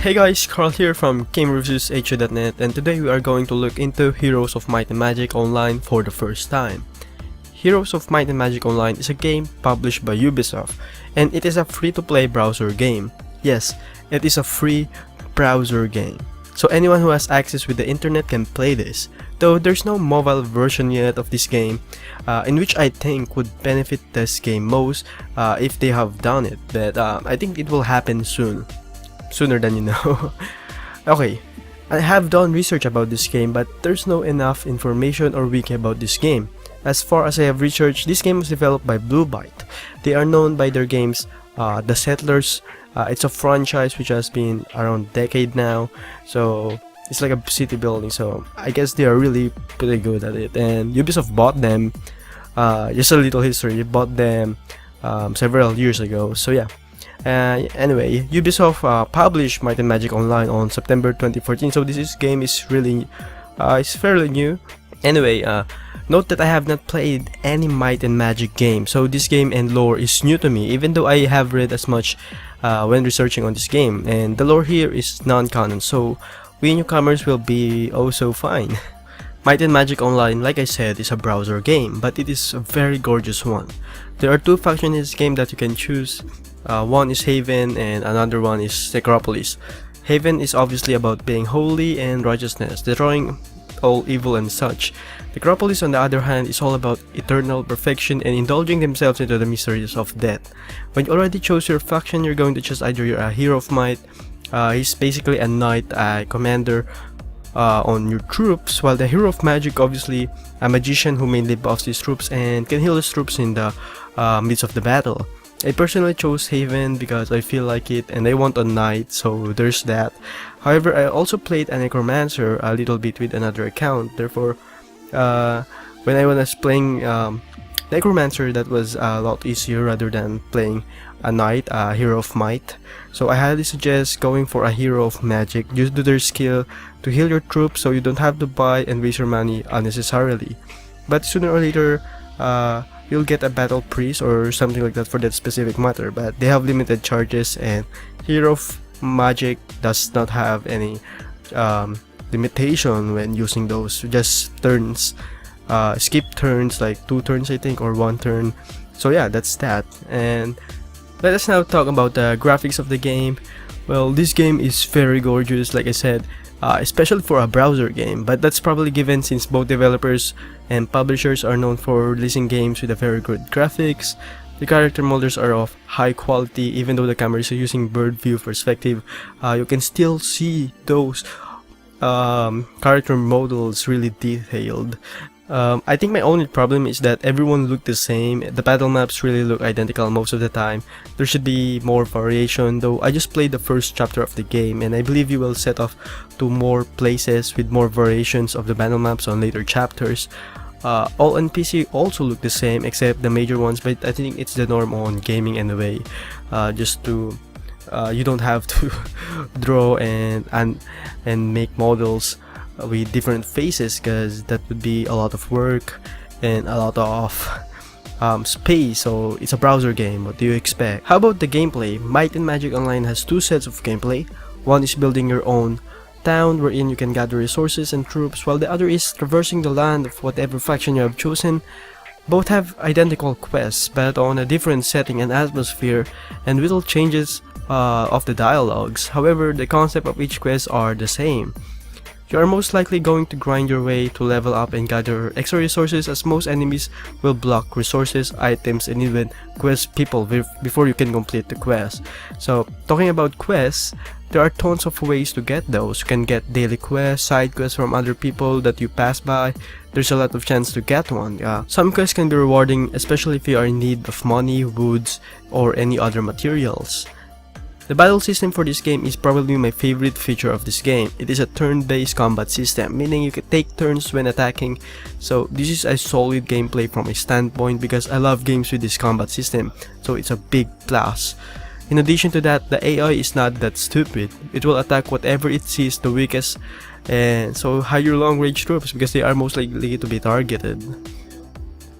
Hey guys, Carl here from GameReviewsHU.net, and today we are going to look into Heroes of Might and Magic Online for the first time. Heroes of Might and Magic Online is a game published by Ubisoft, and it is a free-to-play browser game. Yes, it is a free browser game. So anyone who has access with the internet can play this, though there's no mobile version yet of this game, in which I think would benefit this game most if they have done it, but I think it will happen soon. Sooner than you know. Okay, I have done research about this game, but there's no enough information or wiki about this game. As far as I have researched, this game was developed by Blue Byte. They are known by their games, The Settlers. It's a franchise which has been around a decade now, so it's like a city building, so I guess they are really pretty good at it. And Ubisoft bought them, just a little history, they bought them several years ago, so yeah. Anyway, Ubisoft published Might and Magic Online on September 2014, so this game is really, it's fairly new. Anyway, note that I have not played any Might and Magic game, so this game and lore is new to me, even though I have read as much when researching on this game, and the lore here is non-canon, so we newcomers will be also fine. Might and Magic Online, like I said, is a browser game, but it is a very gorgeous one. There are two factions in this game that you can choose. One is Haven and another one is Necropolis. Haven is obviously about being holy and righteousness, destroying all evil and such. Necropolis, on the other hand, is all about eternal perfection and indulging themselves into the miseries of death. When you already chose your faction, you're going to choose either you're a Hero of Might, he's basically a knight, commander on your troops, while the Hero of Magic, obviously a magician who mainly buffs his troops and can heal his troops in the midst of the battle. I personally chose Haven because I feel like it and I want a knight, so there's that. However, I also played a Necromancer a little bit with another account, therefore when I was playing Necromancer, that was a lot easier rather than playing a knight, a Hero of Might. So I highly suggest going for a Hero of Magic due to their skill to heal your troops, so you don't have to buy and waste your money unnecessarily. But sooner or later, you'll get a battle priest or something like that for that specific matter, but they have limited charges, and Hero of Magic does not have any limitation when using those, just turns, skip turns, like 2 turns I think, or 1 turn. So yeah, that's that. And let us now talk about the graphics of the game. Well, this game is very gorgeous, like I said, especially for a browser game, but that's probably given since both developers and publishers are known for releasing games with a very good graphics. The character models are of high quality, even though the camera is using bird view perspective. You can still see those character models really detailed. I think my only problem is that everyone look the same. The battle maps really look identical most of the time. There should be more variation, though I just played the first chapter of the game, and I believe you will set off to more places with more variations of the battle maps on later chapters. All NPC also look the same except the major ones, but I think it's the norm on gaming anyway. Just to you don't have to draw and make models with different faces, because that would be a lot of work and a lot of space. So it's a browser game, what do you expect? How about the gameplay? Might and Magic Online has 2 sets of gameplay. One is building your own town wherein you can gather resources and troops, while the other is traversing the land of whatever faction you have chosen. Both have identical quests, but on a different setting and atmosphere, and little changes of the dialogues. However, the concept of each quest are the same. You are most likely going to grind your way to level up and gather extra resources, as most enemies will block resources, items, and even quest people before you can complete the quest. So, talking about quests, there are tons of ways to get those. You can get daily quests, side quests from other people that you pass by. There's a lot of chance to get one. Some quests can be rewarding, especially if you are in need of money, woods, or any other materials. The battle system for this game is probably my favorite feature of this game. It is a turn-based combat system, meaning you can take turns when attacking. So this is a solid gameplay from a standpoint, because I love games with this combat system, so it's a big plus. In addition to that, the AI is not that stupid. It will attack whatever it sees the weakest, and so hire long-range troops because they are most likely to be targeted.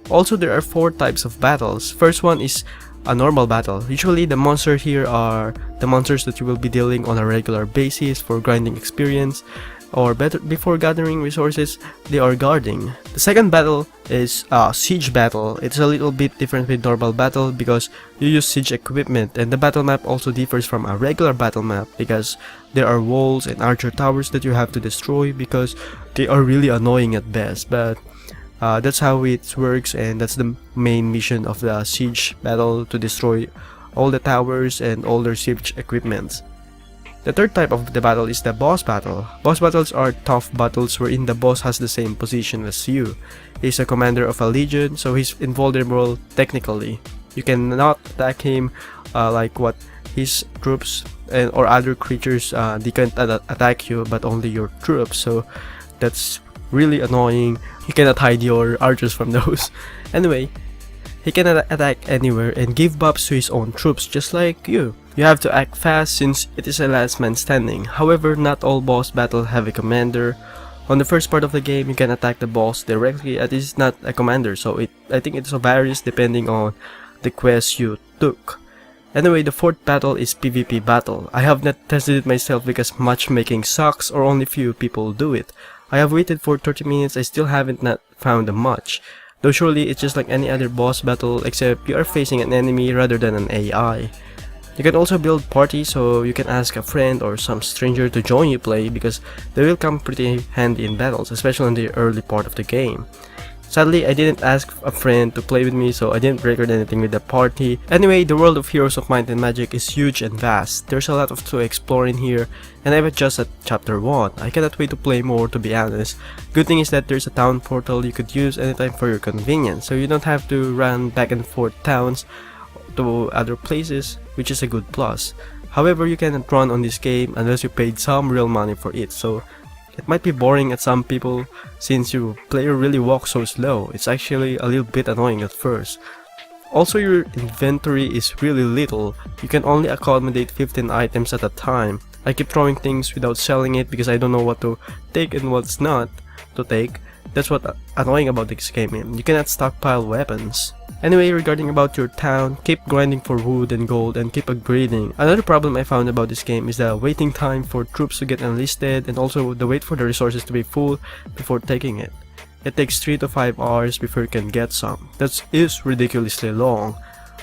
Also, there are 4 types of battles. First one is a normal battle. Usually the monsters here are the monsters that you will be dealing on a regular basis for grinding experience, or better, before gathering resources, they are guarding. The second battle is siege battle. It's a little bit different with normal battle because you use siege equipment, and the battle map also differs from a regular battle map because there are walls and archer towers that you have to destroy because they are really annoying at best, but that's how it works, and that's the main mission of the siege battle, to destroy all the towers and all their siege equipments. The third type of the battle is the boss battle. Boss battles are tough battles wherein the boss has the same position as you. He's a commander of a legion, so he's invulnerable technically. You cannot attack him like what his troops or other creatures, they can't attack you, but only your troops, so that's really annoying. You cannot hide your archers from those. Anyway, he can attack anywhere and give buffs to his own troops just like you. You have to act fast since it is a last man standing. However, not all boss battles have a commander. On the first part of the game, you can attack the boss directly, as it is not a commander, so I think it varies depending on the quest you took. Anyway, the fourth battle is PvP battle. I have not tested it myself because matchmaking sucks or only few people do it. I have waited for 30 minutes, I still haven't found a match. Though surely it's just like any other boss battle except you are facing an enemy rather than an AI. You can also build parties, so you can ask a friend or some stranger to join you play because they will come pretty handy in battles, especially in the early part of the game. Sadly, I didn't ask a friend to play with me, so I didn't record anything with the party. Anyway, the world of Heroes of Might and Magic is huge and vast. There's a lot to explore in here, and I'm just at chapter 1. I cannot wait to play more, to be honest. Good thing is that there's a town portal you could use anytime for your convenience, so you don't have to run back and forth towns to other places, which is a good plus. However, you cannot run on this game unless you paid some real money for it, so it might be boring at some people since your player really walks so slow. It's actually a little bit annoying at first. Also, your inventory is really little. You can only accommodate 15 items at a time. I keep throwing things without selling it because I don't know what to take and what's not to take. That's what annoying about this game. You cannot stockpile weapons. Anyway, regarding about your town, keep grinding for wood and gold and keep upgrading. Another problem I found about this game is the waiting time for troops to get enlisted and also the wait for the resources to be full before taking it. It takes 3 to 5 hours before you can get some. That is ridiculously long.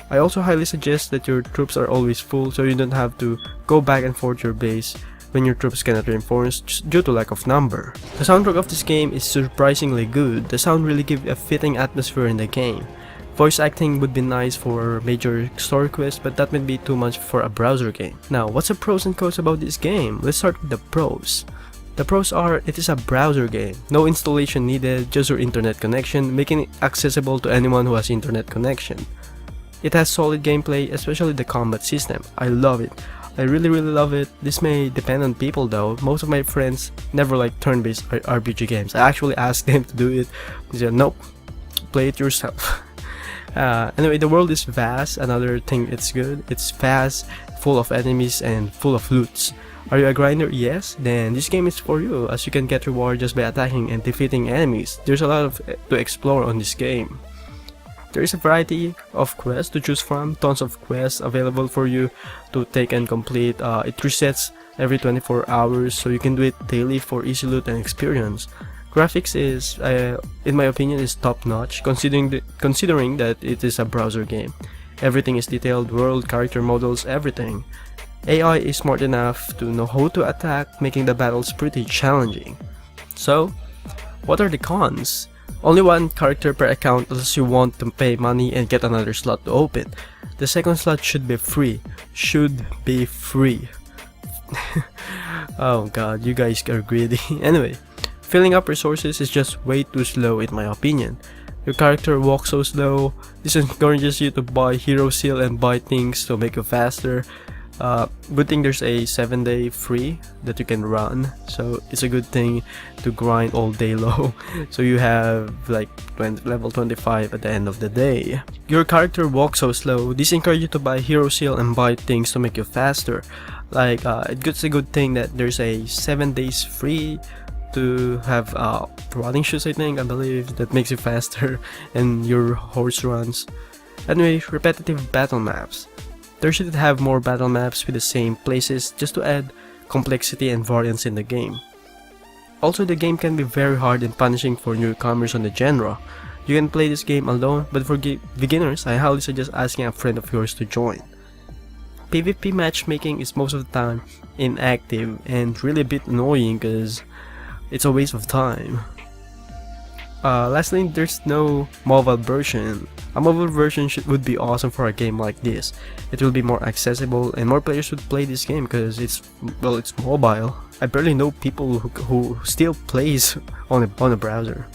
I also highly suggest that your troops are always full so you don't have to go back and forth your base when your troops cannot reinforce due to lack of number. The soundtrack of this game is surprisingly good. The sound really gives a fitting atmosphere in the game. Voice acting would be nice for major story quests, but that might be too much for a browser game. Now, what's the pros and cons about this game? Let's start with the pros. The pros are, it is a browser game. No installation needed, just your internet connection, making it accessible to anyone who has internet connection. It has solid gameplay, especially the combat system. I love it. I really love it. This may depend on people though. Most of my friends never like turn-based RPG games. I actually asked them to do it. They said, nope, play it yourself. Anyway, the world is vast. Another thing it's good. It's fast, full of enemies and full of loots. Are you a grinder? Yes? Then this game is for you, as you can get reward just by attacking and defeating enemies. There's a lot to explore on this game. There is a variety of quests to choose from, tons of quests available for you to take and complete. It resets every 24 hours, so you can do it daily for easy loot and experience. Graphics is, in my opinion, is top notch, considering that it is a browser game. Everything is detailed, world, character models, everything. AI is smart enough to know how to attack, making the battles pretty challenging. So, what are the cons? Only one character per account unless you want to pay money and get another slot to open. The second slot should be free. Oh god, you guys are greedy. Anyway, filling up resources is just way too slow in my opinion. Your character walks so slow. This encourages you to buy hero seal and buy things to make you faster. Good thing there's a 7-day free that you can run, so it's a good thing to grind all day long. So you have like level 25 at the end of the day. Your character walks so slow. This encourages you to buy hero seal and buy things to make you faster. Like it's a good thing that there's a 7 days free to have running shoes. I believe that makes you faster and your horse runs. Anyway, repetitive battle maps. There should have more battle maps with the same places just to add complexity and variance in the game. Also, the game can be very hard and punishing for newcomers on the genre. You can play this game alone, but for beginners, I highly suggest asking a friend of yours to join. PvP matchmaking is most of the time inactive and really a bit annoying because it's a waste of time. Lastly, there's no mobile version. A mobile version would be awesome for a game like this. It will be more accessible and more players would play this game because it's mobile. I barely know people who still plays on a browser.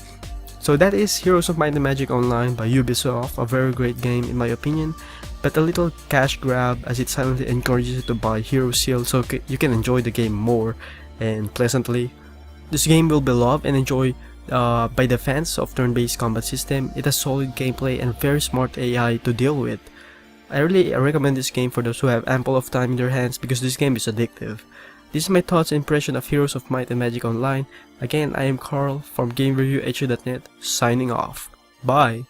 So that is Heroes of Might and Magic Online by Ubisoft, a very great game in my opinion, but a little cash grab as it silently encourages you to buy Hero Seal so you can enjoy the game more and pleasantly. This game will be loved and enjoyed by the fans of turn-based combat system. It has solid gameplay and very smart AI to deal with. I really recommend this game for those who have ample of time in their hands because this game is addictive. This is my thoughts and impression of Heroes of Might and Magic Online. Again, I am Carl from GameReviewHQ.net signing off. Bye!